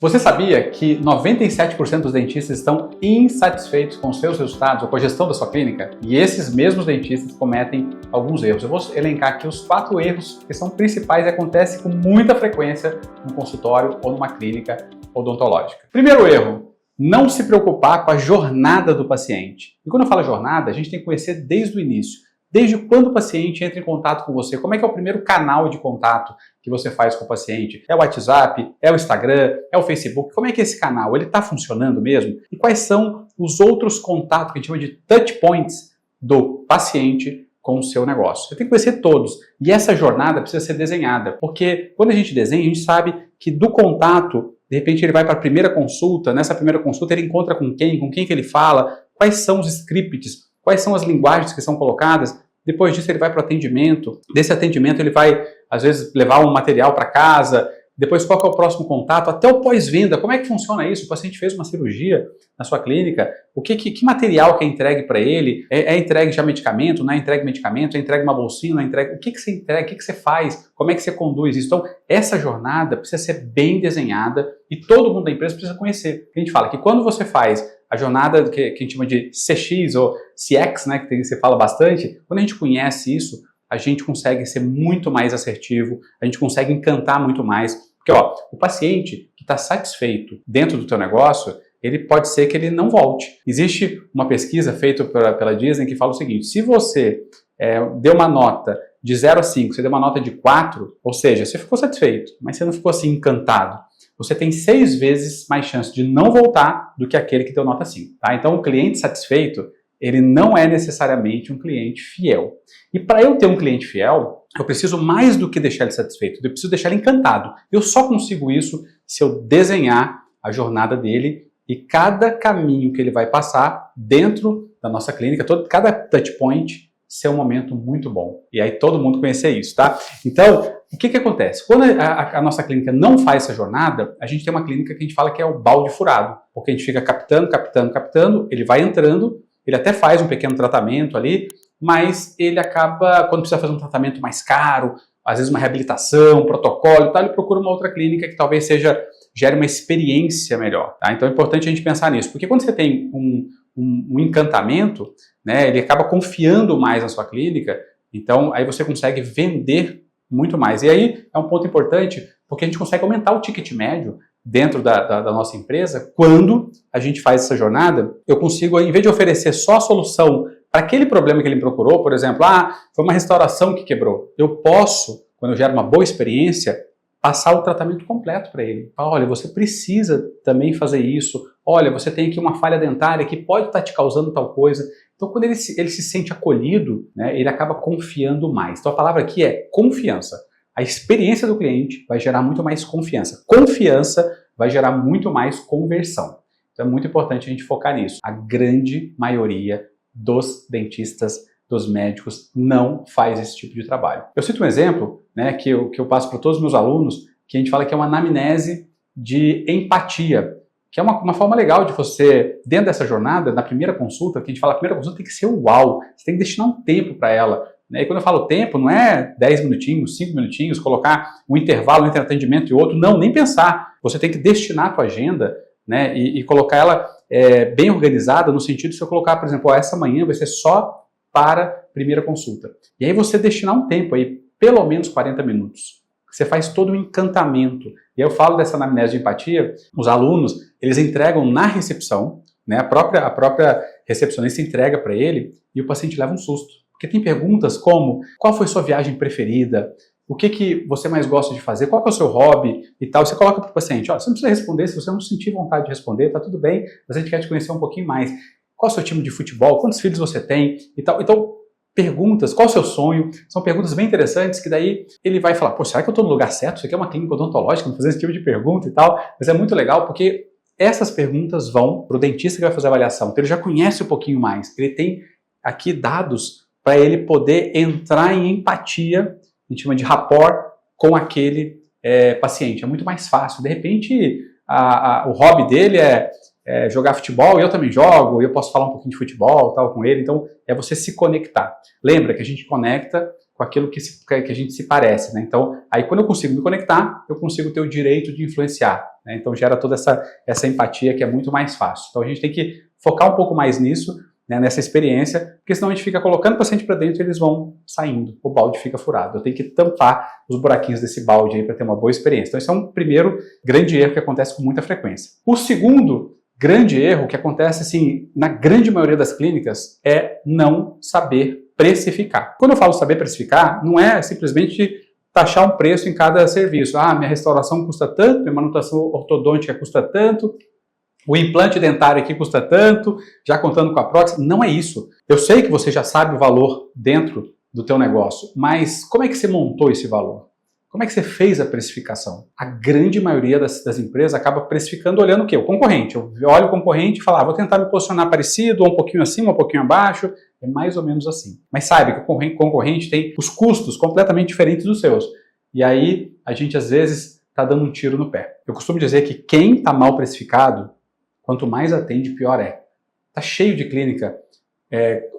Você sabia que 97% dos dentistas estão insatisfeitos com seus resultados ou com a gestão da sua clínica? E esses mesmos dentistas cometem alguns erros. Eu vou elencar aqui os 4 erros que são principais e acontecem com muita frequência no consultório ou numa clínica odontológica. Primeiro erro: não se preocupar com a jornada do paciente. E quando eu falo jornada, a gente tem que conhecer desde o início. Desde quando o paciente entra em contato com você, como é que é o primeiro canal de contato que você faz com o paciente? É o WhatsApp? É o Instagram? É o Facebook? Como é que é esse canal? Ele está funcionando mesmo? E quais são os outros contatos que a gente chama de touch points do paciente com o seu negócio? Você tem que conhecer todos. E essa jornada precisa ser desenhada, porque quando a gente desenha, a gente sabe que do contato, de repente ele vai para a primeira consulta, nessa primeira consulta ele encontra com quem que ele fala, quais são os scripts, quais são as linguagens que são colocadas. Depois disso ele vai para o atendimento. Desse atendimento ele vai, às vezes, levar um material para casa. Depois qual que é o próximo contato? Até o pós-venda. Como é que funciona isso? O paciente fez uma cirurgia na sua clínica. Que material que é entregue para ele? É entregue já medicamento? Não é entregue medicamento? É entregue uma bolsinha? Não é entregue? O que você entrega? O que você faz? Como é que você conduz isso? Então, essa jornada precisa ser bem desenhada e todo mundo da empresa precisa conhecer. A gente fala que quando você faz a jornada que a gente chama de CX ou CX, né, que você fala bastante, quando a gente conhece isso, a gente consegue ser muito mais assertivo, a gente consegue encantar muito mais. Porque o paciente que está satisfeito dentro do teu negócio, ele pode ser que ele não volte. Existe uma pesquisa feita pela Disney que fala o seguinte: se você deu uma nota de 0 a 5, você deu uma nota de 4, ou seja, você ficou satisfeito, mas você não ficou assim encantado, você tem 6 vezes mais chance de não voltar do que aquele que deu nota 5. Tá? Então, o cliente satisfeito, ele não é necessariamente um cliente fiel. E para eu ter um cliente fiel, eu preciso mais do que deixar ele satisfeito, eu preciso deixar ele encantado. Eu só consigo isso se eu desenhar a jornada dele e cada caminho que ele vai passar dentro da nossa clínica, cada touch point, ser um momento muito bom. E aí todo mundo conhecer isso, tá? Então, o que acontece? Quando a nossa clínica não faz essa jornada, a gente tem uma clínica que a gente fala que é o balde furado, porque a gente fica captando, ele vai entrando, ele até faz um pequeno tratamento ali, mas ele acaba, quando precisa fazer um tratamento mais caro, às vezes uma reabilitação, um protocolo e tal, ele procura uma outra clínica que talvez gere uma experiência melhor, tá? Então é importante a gente pensar nisso, porque quando você tem um encantamento, né, ele acaba confiando mais na sua clínica, então aí você consegue vender muito mais. E aí é um ponto importante, porque a gente consegue aumentar o ticket médio dentro da nossa empresa. Quando a gente faz essa jornada, eu consigo, em vez de oferecer só a solução para aquele problema que ele procurou, por exemplo, foi uma restauração que quebrou, eu posso, quando eu gero uma boa experiência, passar o tratamento completo para ele. Olha, você precisa também fazer isso. Olha, você tem aqui uma falha dentária que pode estar te causando tal coisa. Então, quando ele se sente acolhido, né, ele acaba confiando mais. Então, a palavra aqui é confiança. A experiência do cliente vai gerar muito mais confiança. Confiança vai gerar muito mais conversão. Então, é muito importante a gente focar nisso. A grande maioria dos dentistas, dos médicos, não faz esse tipo de trabalho. Eu cito um exemplo, né, que eu passo para todos os meus alunos, que a gente fala que é uma anamnese de empatia, que é uma forma legal de você, dentro dessa jornada, na primeira consulta, que a gente fala, a primeira consulta tem que ser uau, você tem que destinar um tempo para ela. Né? E quando eu falo tempo, não é 10 minutinhos, 5 minutinhos, colocar um intervalo entre atendimento e outro, não, nem pensar. Você tem que destinar a tua agenda, né, e colocar ela bem organizada, no sentido de se eu colocar, por exemplo, essa manhã vai ser só para primeira consulta. E aí você destinar um tempo aí, pelo menos 40 minutos. Você faz todo um encantamento. E eu falo dessa anamnese de empatia, os alunos, eles entregam na recepção, né, a própria recepcionista entrega para ele e o paciente leva um susto. Porque tem perguntas como: qual foi sua viagem preferida? O que você mais gosta de fazer? Qual que é o seu hobby? E tal. Você coloca para o paciente: você não precisa responder, se você não sentir vontade de responder, tá tudo bem, mas a gente quer te conhecer um pouquinho mais. Qual é o seu time de futebol? Quantos filhos você tem? E tal. Então, perguntas, qual é o seu sonho? São perguntas bem interessantes que daí ele vai falar: pô, será que eu estou no lugar certo? Isso aqui é uma clínica odontológica, vou fazer esse tipo de pergunta e tal. Mas é muito legal porque essas perguntas vão para o dentista que vai fazer a avaliação. Então ele já conhece um pouquinho mais. Ele tem aqui dados para ele poder entrar em empatia, a gente chama de rapport, com aquele paciente. É muito mais fácil. De repente, o hobby dele é jogar futebol, e eu também jogo, e eu posso falar um pouquinho de futebol tal com ele, então é você se conectar. Lembra que a gente conecta com com aquilo que a gente se parece, né? Então, aí quando eu consigo me conectar, eu consigo ter o direito de influenciar, né? Então gera toda essa empatia que é muito mais fácil. Então a gente tem que focar um pouco mais nisso, né, nessa experiência, porque senão a gente fica colocando o paciente para dentro e eles vão saindo, o balde fica furado. Eu tenho que tampar os buraquinhos desse balde aí para ter uma boa experiência. Então esse é um primeiro grande erro que acontece com muita frequência. O segundo grande erro que acontece assim na grande maioria das clínicas é não saber precificar. Quando eu falo saber precificar, não é simplesmente taxar um preço em cada serviço. Ah, minha restauração custa tanto, minha manutenção ortodôntica custa tanto, o implante dentário aqui custa tanto, já contando com a prótese. Não é isso. Eu sei que você já sabe o valor dentro do teu negócio, mas como é que você montou esse valor? Como é que você fez a precificação? A grande maioria das empresas acaba precificando olhando o quê? O concorrente. Eu olho o concorrente e falo, vou tentar me posicionar parecido, ou um pouquinho acima, um pouquinho abaixo. É mais ou menos assim. Mas saiba que o concorrente tem os custos completamente diferentes dos seus. E aí a gente às vezes está dando um tiro no pé. Eu costumo dizer que quem está mal precificado, quanto mais atende, pior é. Está cheio de clínica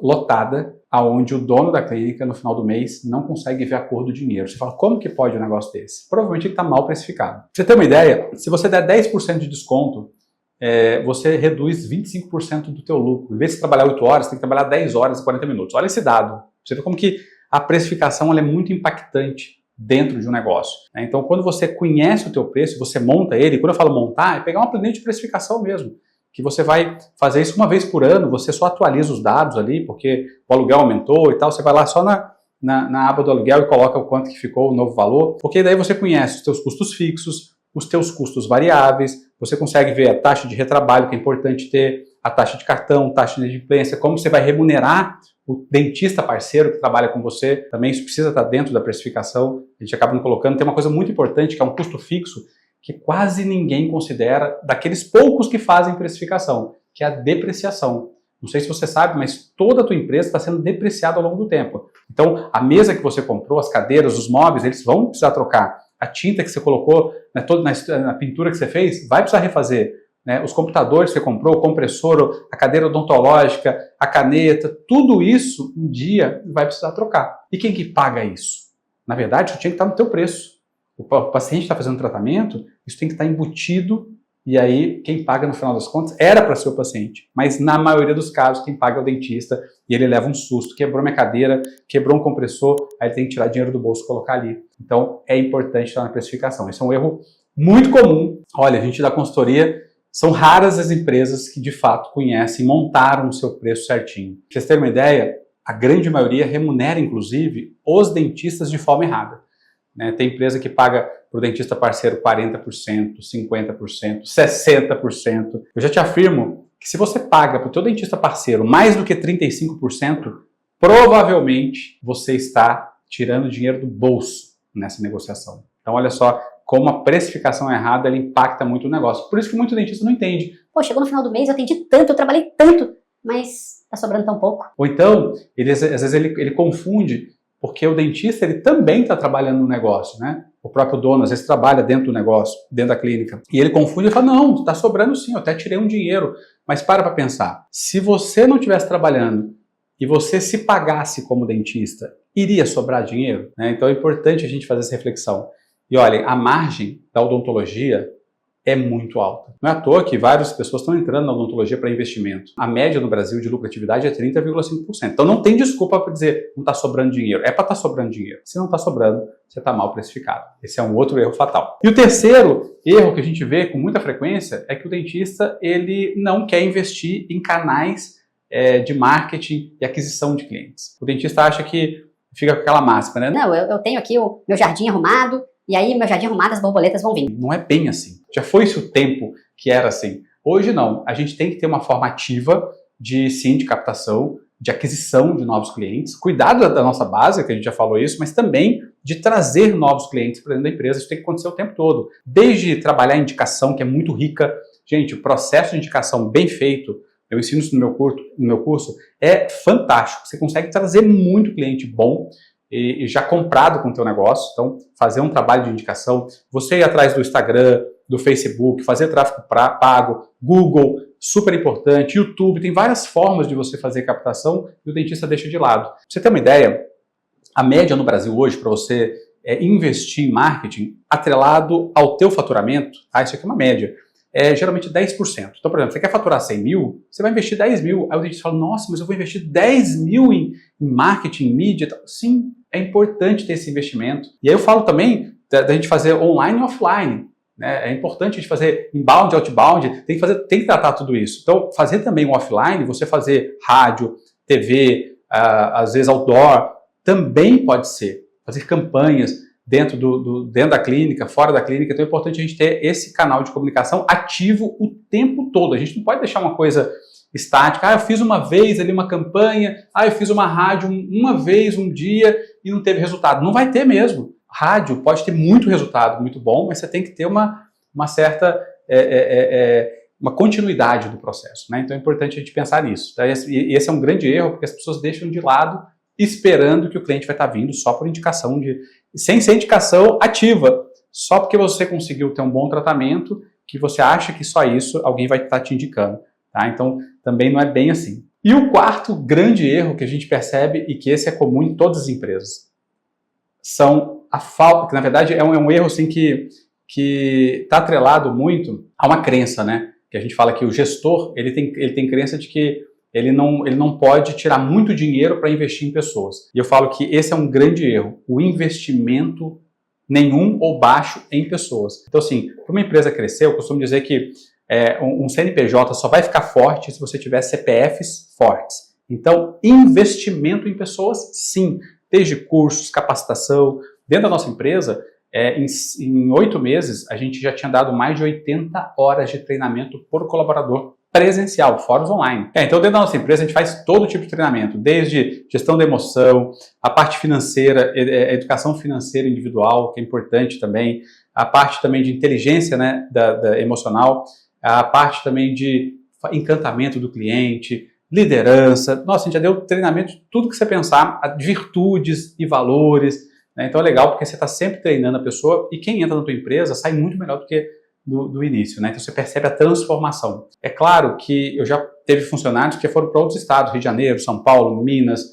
lotada, aonde o dono da clínica, no final do mês, não consegue ver a cor do dinheiro. Você fala, como que pode um negócio desse? Provavelmente ele está mal precificado. Pra você ter uma ideia, se você der 10% de desconto, você reduz 25% do teu lucro. Em vez de trabalhar 8 horas, você tem que trabalhar 10 horas e 40 minutos. Olha esse dado. Você vê como que a precificação ela é muito impactante dentro de um negócio, né? Então, quando você conhece o teu preço, você monta ele, quando eu falo montar, é pegar uma planilha de precificação mesmo, que você vai fazer isso uma vez por ano, você só atualiza os dados ali, porque o aluguel aumentou e tal, você vai lá só na aba do aluguel e coloca o quanto que ficou o novo valor, porque daí você conhece os teus custos fixos, os teus custos variáveis, você consegue ver a taxa de retrabalho, que é importante ter, a taxa de cartão, taxa de inadimplência, como você vai remunerar o dentista parceiro que trabalha com você, também isso precisa estar dentro da precificação, a gente acaba não colocando. Tem uma coisa muito importante que é um custo fixo, que quase ninguém considera, daqueles poucos que fazem precificação, que é a depreciação. Não sei se você sabe, mas toda a tua empresa está sendo depreciada ao longo do tempo. Então, a mesa que você comprou, as cadeiras, os móveis, eles vão precisar trocar. A tinta que você colocou, né, na pintura que você fez, vai precisar refazer. Né? Os computadores que você comprou, o compressor, a cadeira odontológica, a caneta, tudo isso um dia vai precisar trocar. E quem que paga isso? Na verdade, isso tinha que estar no teu preço. O paciente está fazendo tratamento, isso tem que estar embutido, e aí quem paga no final das contas era para ser o paciente. Mas na maioria dos casos, quem paga é o dentista, e ele leva um susto. Quebrou minha cadeira, quebrou um compressor, aí ele tem que tirar dinheiro do bolso e colocar ali. Então é importante estar na precificação. Esse é um erro muito comum. Olha, a gente da consultoria, são raras as empresas que de fato conhecem, montaram o seu preço certinho. Pra vocês terem uma ideia, a grande maioria remunera inclusive os dentistas de forma errada. Né? Tem empresa que paga para o dentista parceiro 40%, 50%, 60%. Eu já te afirmo que se você paga para o teu dentista parceiro mais do que 35%, provavelmente você está tirando dinheiro do bolso nessa negociação. Então olha só como a precificação errada ela impacta muito o negócio. Por isso que muito dentista não entende. Pô, chegou no final do mês, eu atendi tanto, eu trabalhei tanto, mas tá sobrando tão pouco. Ou então, às vezes ele confunde, porque o dentista ele também está trabalhando no negócio, né? O próprio dono às vezes trabalha dentro do negócio, dentro da clínica. E ele confunde e fala, não, está sobrando sim, eu até tirei um dinheiro. Mas para pensar, se você não estivesse trabalhando e você se pagasse como dentista, iria sobrar dinheiro? Né? Então é importante a gente fazer essa reflexão. E olhem, a margem da odontologia é muito alta. Não é à toa que várias pessoas estão entrando na odontologia para investimento. A média no Brasil de lucratividade é 30,5%. Então não tem desculpa para dizer não está sobrando dinheiro. É para estar sobrando dinheiro. Se não está sobrando, você está mal precificado. Esse é um outro erro fatal. E o terceiro erro que a gente vê com muita frequência é que o dentista ele não quer investir em canais de marketing e aquisição de clientes. O dentista acha que fica com aquela máscara, né? Não, eu tenho aqui o meu jardim arrumado, e aí meu jardim arrumado, as borboletas vão vir. Não é bem assim. Já foi-se o tempo que era assim. Hoje não. A gente tem que ter uma forma ativa de captação, de aquisição de novos clientes, cuidado da nossa base, que a gente já falou isso, mas também de trazer novos clientes para dentro da empresa. Isso tem que acontecer o tempo todo. Desde trabalhar a indicação, que é muito rica. Gente, o processo de indicação bem feito, eu ensino isso no meu curso, é fantástico. Você consegue trazer muito cliente bom e já comprado com o teu negócio. Então, fazer um trabalho de indicação, você ir atrás do Instagram, do Facebook, fazer tráfego pago, Google, super importante, YouTube, tem várias formas de você fazer captação e o dentista deixa de lado. Pra você ter uma ideia, A média no Brasil hoje, para você investir em marketing, atrelado ao teu faturamento, isso aqui é uma média, é geralmente 10%. Então, por exemplo, você quer faturar 100 mil, você vai investir 10 mil. Aí o gente fala, nossa, mas eu vou investir 10 mil em marketing, em mídia. Sim, é importante ter esse investimento. E aí eu falo também da gente fazer online e offline. Né? É importante a gente fazer inbound, outbound, tem que tratar tudo isso. Então, fazer também um offline, você fazer rádio, TV, às vezes outdoor, também pode ser. Fazer campanhas dentro da clínica, fora da clínica. Então é importante a gente ter esse canal de comunicação ativo o tempo todo. A gente não pode deixar uma coisa estática. Eu fiz uma vez ali uma campanha, eu fiz uma rádio uma vez, um dia e não teve resultado. Não vai ter mesmo. Rádio pode ter muito resultado, muito bom, mas você tem que ter uma certa uma continuidade do processo. Né? Então é importante a gente pensar nisso. Tá? E esse é um grande erro, porque as pessoas deixam de lado esperando que o cliente vai estar vindo só por indicação, sem ser indicação ativa, só porque você conseguiu ter um bom tratamento, que você acha que só isso alguém vai estar te indicando. Tá? Então, também não é bem assim. E o quarto grande erro que a gente percebe, e que esse é comum em todas as empresas, são a falta, que na verdade é um erro assim, que está atrelado muito a uma crença, né? Que a gente fala que o gestor ele tem crença de que ele não pode tirar muito dinheiro para investir em pessoas. E eu falo que esse é um grande erro, o investimento nenhum ou baixo em pessoas. Então, assim, para uma empresa crescer, eu costumo dizer que um CNPJ só vai ficar forte se você tiver CPFs fortes. Então, investimento em pessoas, sim. Desde cursos, capacitação. Dentro da nossa empresa, em 8 meses, a gente já tinha dado mais de 80 horas de treinamento por colaborador presencial, fora os online. Então, dentro da nossa empresa, a gente faz todo tipo de treinamento, desde gestão da emoção, a parte financeira, educação financeira individual, que é importante também, a parte também de inteligência, né, da emocional, a parte também de encantamento do cliente, liderança. Nossa, a gente já deu treinamento de tudo que você pensar, virtudes e valores. Né? Então é legal porque você está sempre treinando a pessoa e quem entra na tua empresa sai muito melhor do que do início, né? Então você percebe a transformação. É claro que eu já teve funcionários que foram para outros estados, Rio de Janeiro, São Paulo, Minas,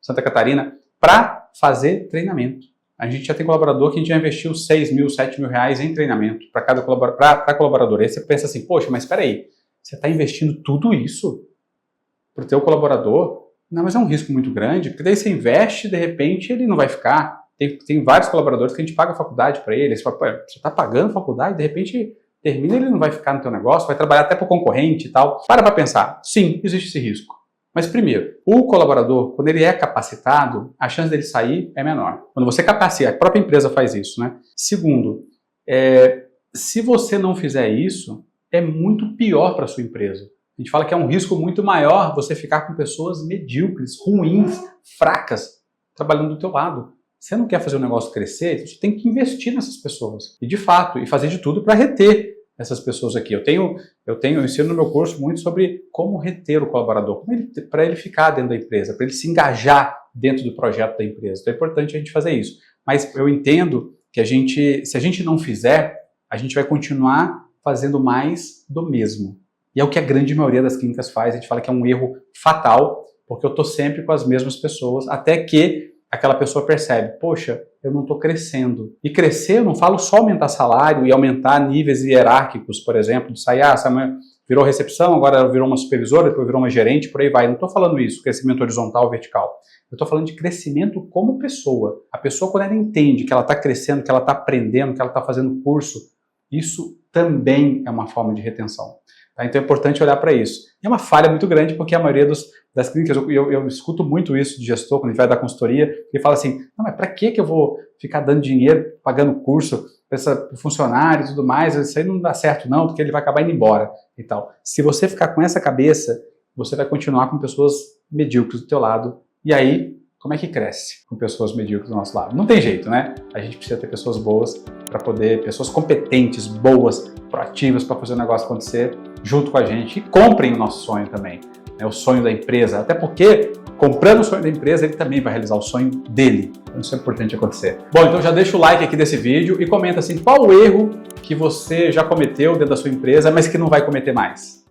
Santa Catarina, para fazer treinamento. A gente já tem colaborador que a gente já investiu 6 mil, 7 mil reais em treinamento para cada colaborador. Aí você pensa assim, poxa, mas espera aí, você está investindo tudo isso para o teu colaborador? Não, mas é um risco muito grande, porque daí você investe e de repente ele não vai ficar. Tem vários colaboradores que a gente paga a faculdade para ele. Você fala, você está pagando a faculdade, de repente termina, ele não vai ficar no teu negócio, vai trabalhar até para o concorrente e tal. Para pensar. Sim, existe esse risco. Mas primeiro, o colaborador, quando ele é capacitado, a chance dele sair é menor. Quando você capacita, a própria empresa faz isso, né? Segundo, se você não fizer isso, é muito pior para a sua empresa. A gente fala que é um risco muito maior você ficar com pessoas medíocres, ruins, fracas, trabalhando do teu lado. Você não quer fazer o negócio crescer, você tem que investir nessas pessoas. E de fato, e fazer de tudo para reter essas pessoas aqui. Eu ensino no meu curso muito sobre como reter o colaborador, para ele ficar dentro da empresa, para ele se engajar dentro do projeto da empresa. Então é importante a gente fazer isso. Mas eu entendo que se a gente não fizer, a gente vai continuar fazendo mais do mesmo. E é o que a grande maioria das clínicas faz. A gente fala que é um erro fatal, porque eu estou sempre com as mesmas pessoas, até que aquela pessoa percebe, poxa, eu não estou crescendo. E crescer, eu não falo só aumentar salário e aumentar níveis hierárquicos, por exemplo, de sair, essa virou recepção, agora virou uma supervisora, depois virou uma gerente, por aí vai. Eu não estou falando isso, crescimento horizontal ou vertical. Eu estou falando de crescimento como pessoa. A pessoa, quando ela entende que ela está crescendo, que ela está aprendendo, que ela está fazendo curso, isso também é uma forma de retenção. Tá? Então é importante olhar para isso. E é uma falha muito grande, porque a maioria das clínicas, eu escuto muito isso de gestor, quando a gente vai dar consultoria, ele fala assim, não, mas para que eu vou ficar dando dinheiro, pagando curso para funcionário e tudo mais, isso aí não dá certo não, porque ele vai acabar indo embora e tal. Se você ficar com essa cabeça, você vai continuar com pessoas medíocres do teu lado, e aí, como é que cresce com pessoas medíocres do nosso lado? Não tem jeito, né? A gente precisa ter pessoas boas para poder, pessoas competentes, boas, proativas para fazer o negócio acontecer junto com a gente e comprem o nosso sonho também, né? O sonho da empresa, até porque comprando o sonho da empresa, ele também vai realizar o sonho dele. Então isso é importante acontecer. Bom, então já deixa o like aqui desse vídeo e comenta assim, qual o erro que você já cometeu dentro da sua empresa, mas que não vai cometer mais?